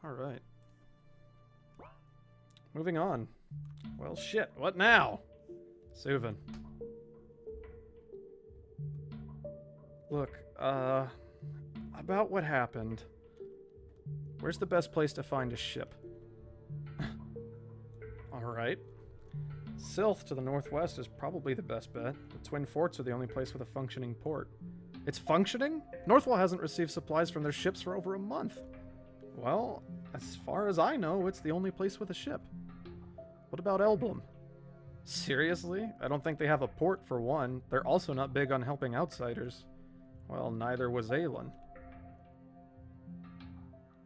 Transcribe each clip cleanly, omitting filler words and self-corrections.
Alright. Moving on. Well, shit. What now? Suvin. Look, about what happened. Where's the best place to find a ship? Alright. Silth to the northwest is probably the best bet. The Twin Forts are the only place with a functioning port. It's functioning? Northwall hasn't received supplies from their ships for over a month. Well, as far as I know, it's the only place with a ship. What about Elblum? Seriously? I don't think they have a port, for one. They're also not big on helping outsiders. Well, neither was Aelin.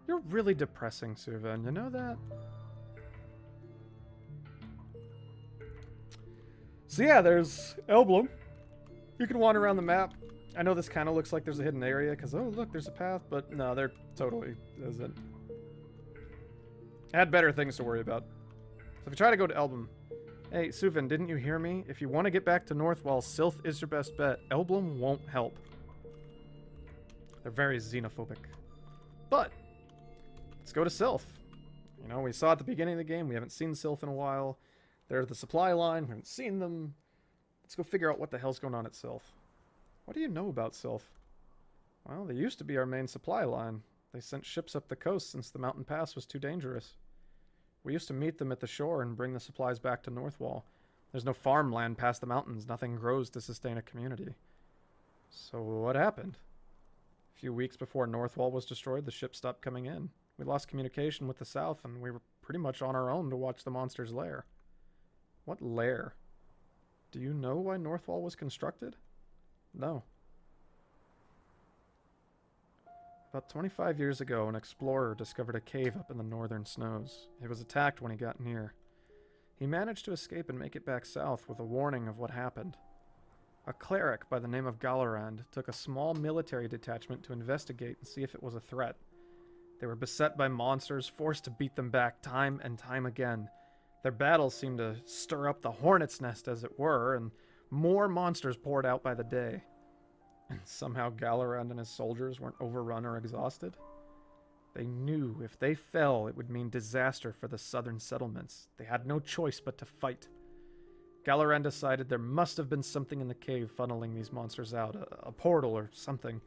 You're really depressing, Suvin. You know that? So yeah, there's Elblum. You can wander around the map. I know this kind of looks like there's a hidden area, because, oh, look, there's a path, but no, there totally isn't. I had better things to worry about. So if you try to go to Elblum... Hey, Suvin, didn't you hear me? If you want to get back to Northwall, Silth is your best bet. Elblum won't help. They're very xenophobic. But, let's go to Silth. You know, we saw at the beginning of the game, we haven't seen Silth in a while. They're the supply line, we haven't seen them. Let's go figure out what the hell's going on at Silth. What do you know about Silth? Well, they used to be our main supply line. They sent ships up the coast since the mountain pass was too dangerous. We used to meet them at the shore and bring the supplies back to Northwall. There's no farmland past the mountains. Nothing grows to sustain a community. So what happened? A few weeks before Northwall was destroyed, the ship stopped coming in. We lost communication with the south, and we were pretty much on our own to watch the monster's lair. What lair? Do you know why Northwall was constructed? No. About 25 years ago, an explorer discovered a cave up in the northern snows. It was attacked when he got near. He managed to escape and make it back south with a warning of what happened. A cleric by the name of Gallerand took a small military detachment to investigate and see if it was a threat. They were beset by monsters, forced to beat them back time and time again. Their battles seemed to stir up the hornet's nest, as it were, and more monsters poured out by the day. And somehow Gallerand and his soldiers weren't overrun or exhausted. They knew if they fell, it would mean disaster for the southern settlements. They had no choice but to fight. Gallerand decided there must have been something in the cave funneling these monsters out, a portal or something.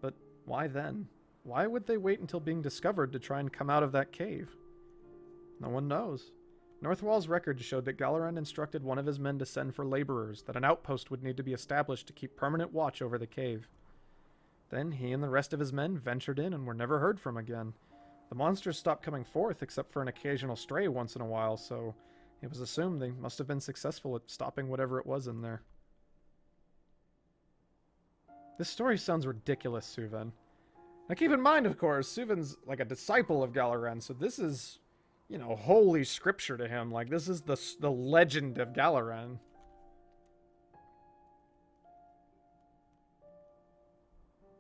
But why then? Why would they wait until being discovered to try and come out of that cave? No one knows. Northwall's records showed that Gallerand instructed one of his men to send for laborers, that an outpost would need to be established to keep permanent watch over the cave. Then he and the rest of his men ventured in and were never heard from again. The monsters stopped coming forth except for an occasional stray once in a while, so it was assumed they must have been successful at stopping whatever it was in there. This story sounds ridiculous, Suvin. Now keep in mind, of course, Suvin's like a disciple of Gallerand, so this is, you know, holy scripture to him. Like, this is the legend of Gallerand.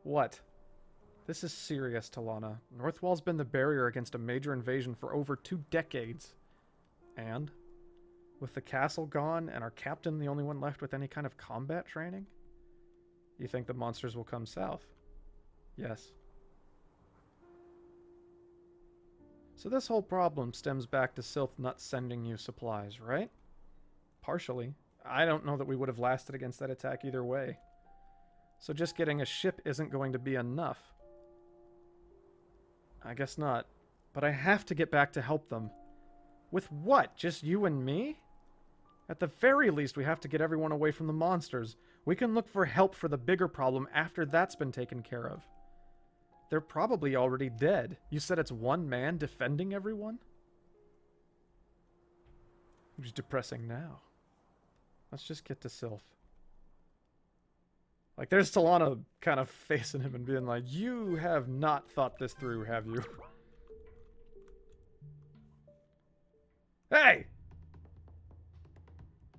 What? This is serious, Talana. Northwall's been the barrier against a major invasion for over 2 decades. And? With the castle gone and our captain the only one left with any kind of combat training? You think the monsters will come south? Yes. So this whole problem stems back to Silth not sending you supplies, right? Partially. I don't know that we would have lasted against that attack either way. So just getting a ship isn't going to be enough. I guess not. But I have to get back to help them. With what? Just you and me? At the very least, we have to get everyone away from the monsters. We can look for help for the bigger problem after that's been taken care of. They're probably already dead. You said it's one man defending everyone? Who's depressing now? Let's just get to Silth. Like, there's Talana kind of facing him and being like, you have not thought this through, have you? Hey!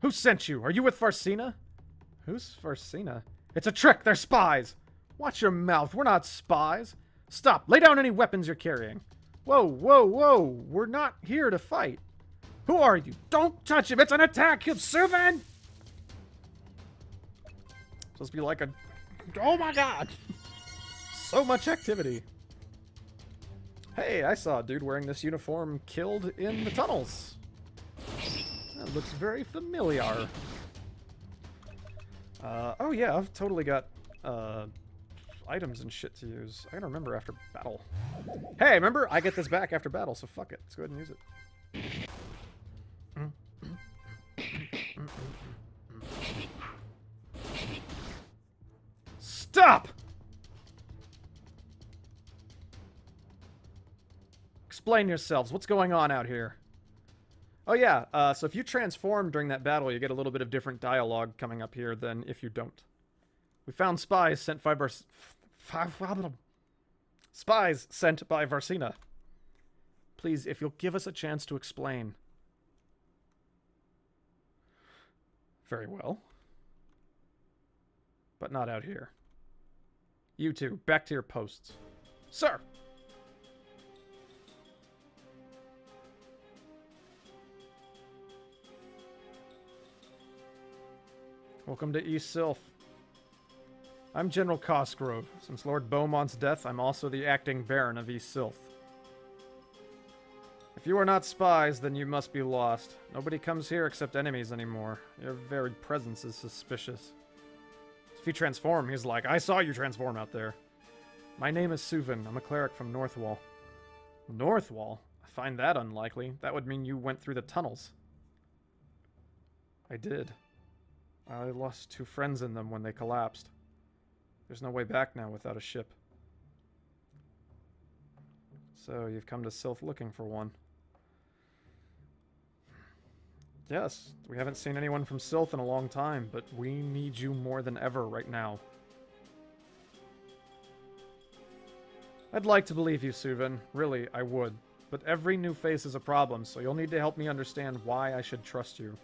Who sent you? Are you with Farsina? Who's Farsina? It's a trick! They're spies! Watch your mouth. We're not spies. Stop. Lay down any weapons you're carrying. Whoa, whoa, whoa. We're not here to fight. Who are you? Don't touch him. It's an attack, you Suvin! Supposed to be like a... Oh my god! So much activity. Hey, I saw a dude wearing this uniform killed in the tunnels. That looks very familiar. Oh yeah, I've totally got, items and shit to use. I gotta remember after battle. Hey, remember? I get this back after battle, so fuck it. Let's go ahead and use it. Stop! Explain yourselves. What's going on out here? Oh yeah, so if you transform during that battle, you get a little bit of different dialogue coming up here than if you don't. We found spies sent by Varsina. Please, if you'll give us a chance to explain. Very well. But not out here. You two, back to your posts. Sir! Welcome to East Silth. I'm General Cosgrove. Since Lord Beaumont's death, I'm also the acting Baron of East Silth. If you are not spies, then you must be lost. Nobody comes here except enemies anymore. Your very presence is suspicious. If you transform, he's like, I saw you transform out there. My name is Suvin. I'm a cleric from Northwall. Northwall? I find that unlikely. That would mean you went through the tunnels. I did. I lost 2 friends in them when they collapsed. There's no way back now without a ship. So you've come to Silth looking for one. Yes, we haven't seen anyone from Silth in a long time, but we need you more than ever right now. I'd like to believe you, Suvin. Really, I would. But every new face is a problem, so you'll need to help me understand why I should trust you.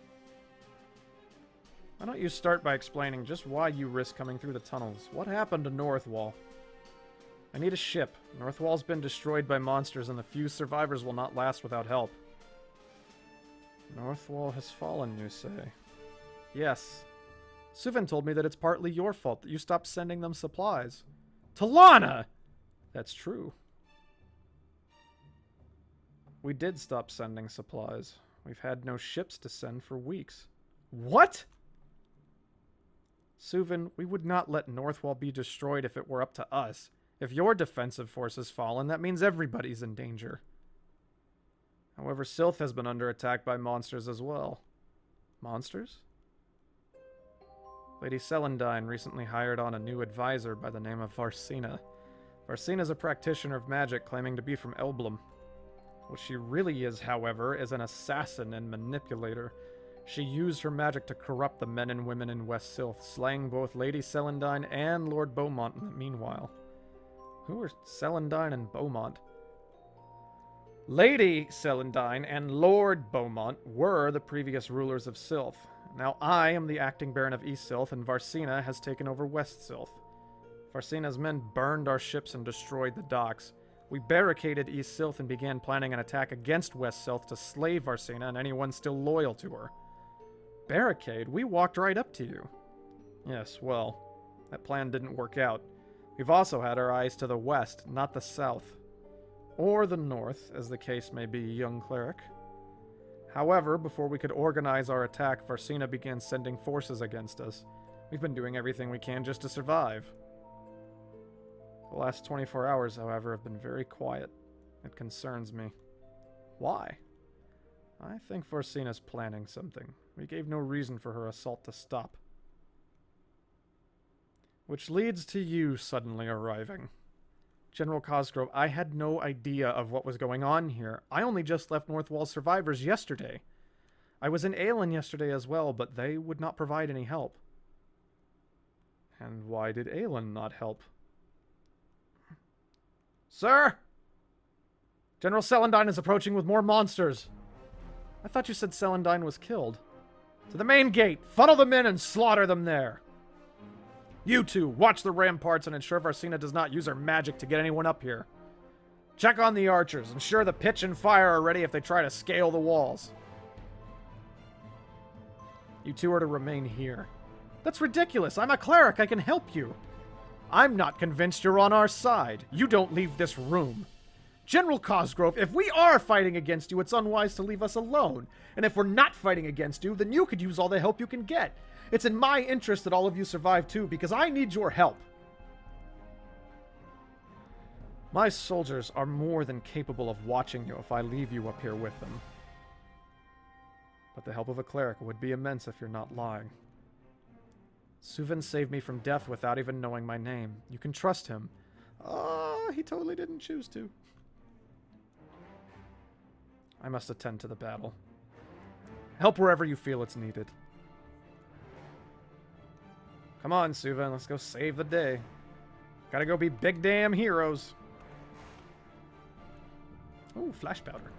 Why don't you start by explaining just why you risk coming through the tunnels? What happened to Northwall? I need a ship. Northwall's been destroyed by monsters, and the few survivors will not last without help. Northwall has fallen, you say? Yes. Suvin told me that it's partly your fault that you stopped sending them supplies. Talana! That's true. We did stop sending supplies. We've had no ships to send for weeks. What? Suvin, we would not let Northwall be destroyed if it were up to us. If your defensive force has fallen, that means everybody's in danger. However, Silth has been under attack by monsters as well. Monsters? Lady Celandine recently hired on a new advisor by the name of Varsina. Varsina is a practitioner of magic claiming to be from Elblum. What she really is, however, is an assassin and manipulator. She used her magic to corrupt the men and women in West Silth, slaying both Lady Celandine and Lord Beaumont in the meanwhile. Who are Celandine and Beaumont? Lady Celandine and Lord Beaumont were the previous rulers of Silth. Now I am the acting Baron of East Silth, and Varsina has taken over West Silth. Varsina's men burned our ships and destroyed the docks. We barricaded East Silth and began planning an attack against West Silth to slay Varsina and anyone still loyal to her. Barricade? We walked right up to you. Yes, well, that plan didn't work out. We've also had our eyes to the west, not the south. Or the north, as the case may be, young cleric. However, before we could organize our attack, Varsina began sending forces against us. We've been doing everything we can just to survive. The last 24 hours, however, have been very quiet. It concerns me. Why? I think Varsina's planning something. We gave no reason for her assault to stop. Which leads to you suddenly arriving. General Cosgrove, I had no idea of what was going on here. I only just left Northwall survivors yesterday. I was in Aelin yesterday as well, but they would not provide any help. And why did Aelin not help? Sir! General Celandine is approaching with more monsters. I thought you said Celandine was killed. To the main gate! Funnel them in and slaughter them there! You two, watch the ramparts and ensure Varsina does not use her magic to get anyone up here. Check on the archers. Ensure the pitch and fire are ready if they try to scale the walls. You two are to remain here. That's ridiculous. I'm a cleric. I can help you. I'm not convinced you're on our side. You don't leave this room. General Cosgrove, if we are fighting against you, it's unwise to leave us alone. And if we're not fighting against you, then you could use all the help you can get. It's in my interest that all of you survive too, because I need your help. My soldiers are more than capable of watching you if I leave you up here with them. But the help of a cleric would be immense if you're not lying. Suvin saved me from death without even knowing my name. You can trust him. He totally didn't choose to. I must attend to the battle. Help wherever you feel it's needed. Come on, Suvin, let's go save the day. Gotta go be big damn heroes. Ooh, flash powder.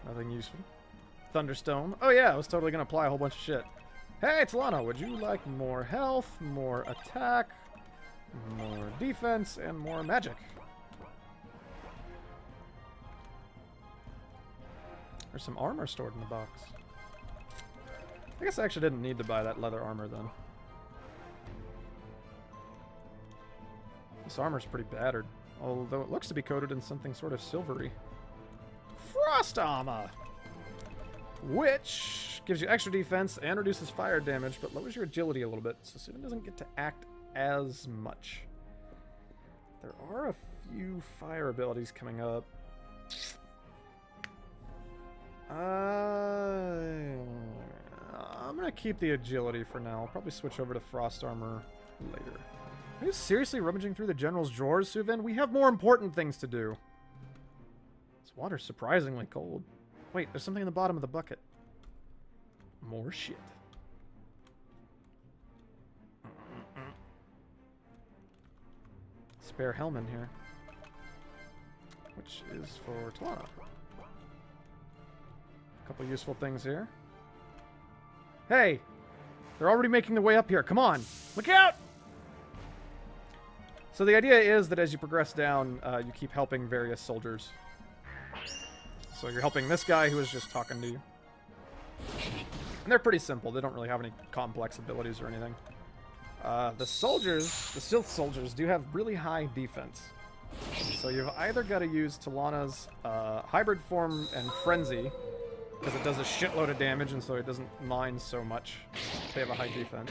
Nothing useful. Thunderstone. Oh yeah, I was totally gonna apply a whole bunch of shit. Hey, Talana, would you like more health, more attack, more defense, and more magic? There's some armor stored in the box. I guess I actually didn't need to buy that leather armor then. This armor's pretty battered, although it looks to be coated in something sort of silvery. Frost armor! Which gives you extra defense and reduces fire damage, but lowers your agility a little bit, so Suvin doesn't get to act as much. There are a few fire abilities coming up. I'm gonna keep the agility for now. I'll probably switch over to frost armor later. Are you seriously rummaging through the general's drawers, Suvin? We have more important things to do. This water's surprisingly cold. Wait, there's something in the bottom of the bucket. More shit. Spare helm in here. Which is for Talana. Couple useful things here. Hey! They're already making their way up here. Come on! Look out! So the idea is that as you progress down, you keep helping various soldiers. So you're helping this guy who was just talking to you. And they're pretty simple. They don't really have any complex abilities or anything. The soldiers, the Silth soldiers, do have really high defense. So you've either got to use Talana's hybrid form and frenzy, because it does a shitload of damage and so it doesn't mind so much. They have a high defense.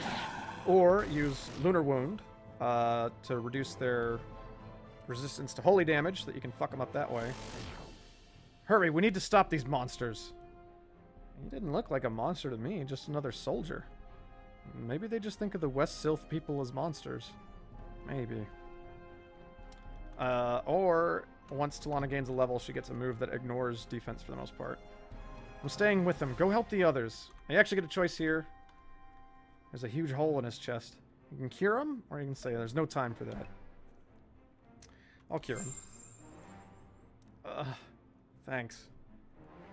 Or use Lunar Wound to reduce their resistance to holy damage, so that you can fuck them up that way. Hurry, we need to stop these monsters. He didn't look like a monster to me, just another soldier. Maybe they just think of the West Silth people as monsters. Maybe. Or, once Talana gains a level, she gets a move that ignores defense for the most part. I'm staying with them. Go help the others. You actually get a choice here. There's a huge hole in his chest. You can cure him, or you can say there's no time for that. I'll cure him. Thanks.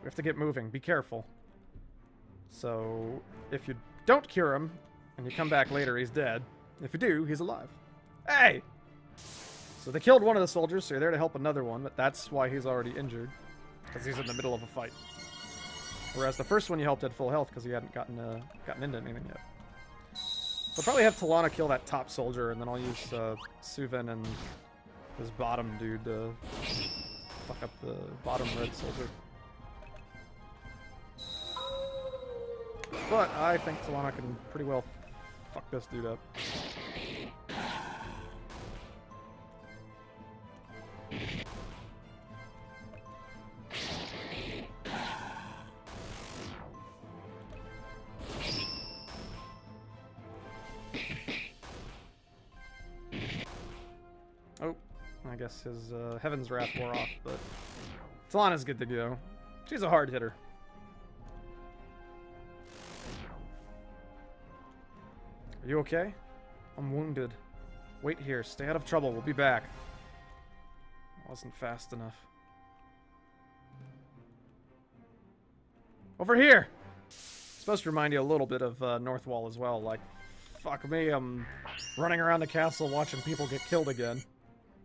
We have to get moving. Be careful. So, if you don't cure him, and you come back later, he's dead. If you do, he's alive. Hey! So they killed one of the soldiers, so you're there to help another one, but that's why he's already injured. Because he's in the middle of a fight. Whereas the first one you helped had full health because he hadn't gotten into anything yet. So I'll probably have Talana kill that top soldier, and then I'll use Suvin and this bottom dude to fuck up the bottom red soldier. But I think Talana can pretty well fuck this dude up. Oh, I guess his Heaven's Wrath wore off, but Talana's good to go. She's a hard hitter. Are you okay? I'm wounded. Wait here. Stay out of trouble. We'll be back. Wasn't fast enough. Over here! Supposed to remind you a little bit of Northwall as well. Like, fuck me, I'm running around the castle watching people get killed again.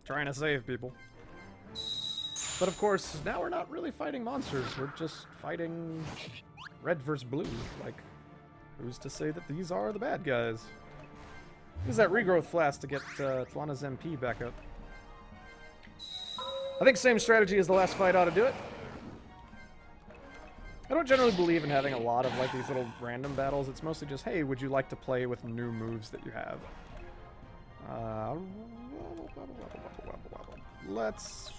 Trying to save people. But of course, now we're not really fighting monsters. We're just fighting red versus blue. Like, who's to say that these are the bad guys? Use that regrowth flask to get Talana's MP back up. I think same strategy as the last fight ought to do it. I don't generally believe in having a lot of like these little random battles. It's mostly just, hey, would you like to play with new moves that you have? Let's...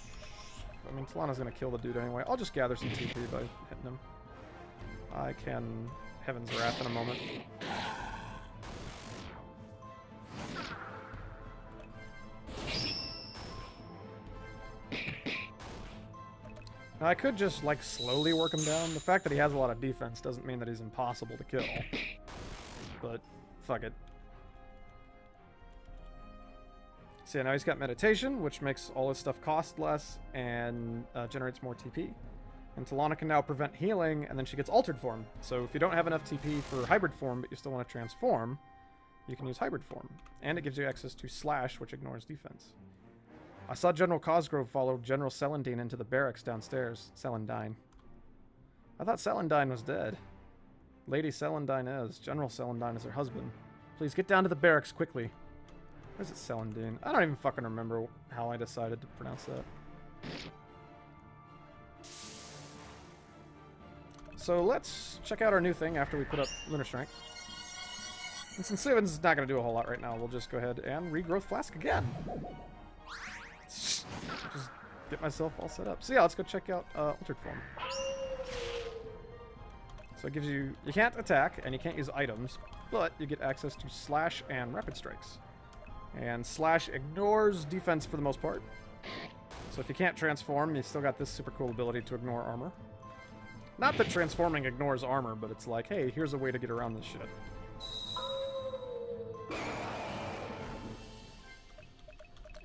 I mean, Talana's going to kill the dude anyway. I'll just gather some TP by hitting him. I can Heaven's Wrath in a moment. Now, I could just, like, slowly work him down. The fact that he has a lot of defense doesn't mean that he's impossible to kill. But, fuck it. So yeah, now he's got Meditation, which makes all his stuff cost less and generates more TP. And Talana can now prevent healing, and then she gets Altered Form. So if you don't have enough TP for Hybrid Form, but you still want to transform, you can use Hybrid Form. And it gives you access to Slash, which ignores defense. I saw General Cosgrove follow General Celandine into the barracks downstairs. Celandine. I thought Celandine was dead. Lady Celandine is. General Celandine is her husband. Please get down to the barracks quickly. Where's it, Celandine? I don't even fucking remember how I decided to pronounce that. So let's check out our new thing after we put up Lunar Strength. And since Sivan's not going to do a whole lot right now, we'll just go ahead and Regrowth Flask again. Just get myself all set up. So yeah, let's go check out Altered Form. So it gives you... You can't attack, and you can't use items, but you get access to Slash and Rapid Strikes. And Slash ignores defense for the most part. So if you can't transform, you still got this super cool ability to ignore armor. Not that transforming ignores armor, but it's like, hey, here's a way to get around this shit.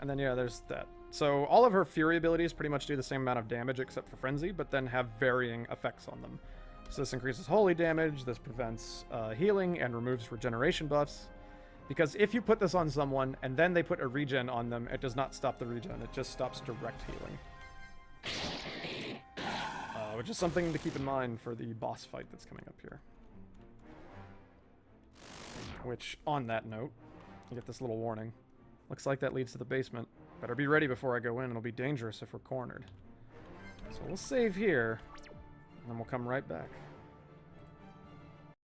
And then, yeah, there's that. So all of her Fury abilities pretty much do the same amount of damage except for Frenzy, but then have varying effects on them. So this increases holy damage, this prevents healing, and removes regeneration buffs. Because if you put this on someone, and then they put a regen on them, it does not stop the regen, it just stops direct healing. Which is something to keep in mind for the boss fight that's coming up here. Which, on that note, you get this little warning. Looks like that leads to the basement. Better be ready before I go in, it'll be dangerous if we're cornered. So we'll save here, and then we'll come right back.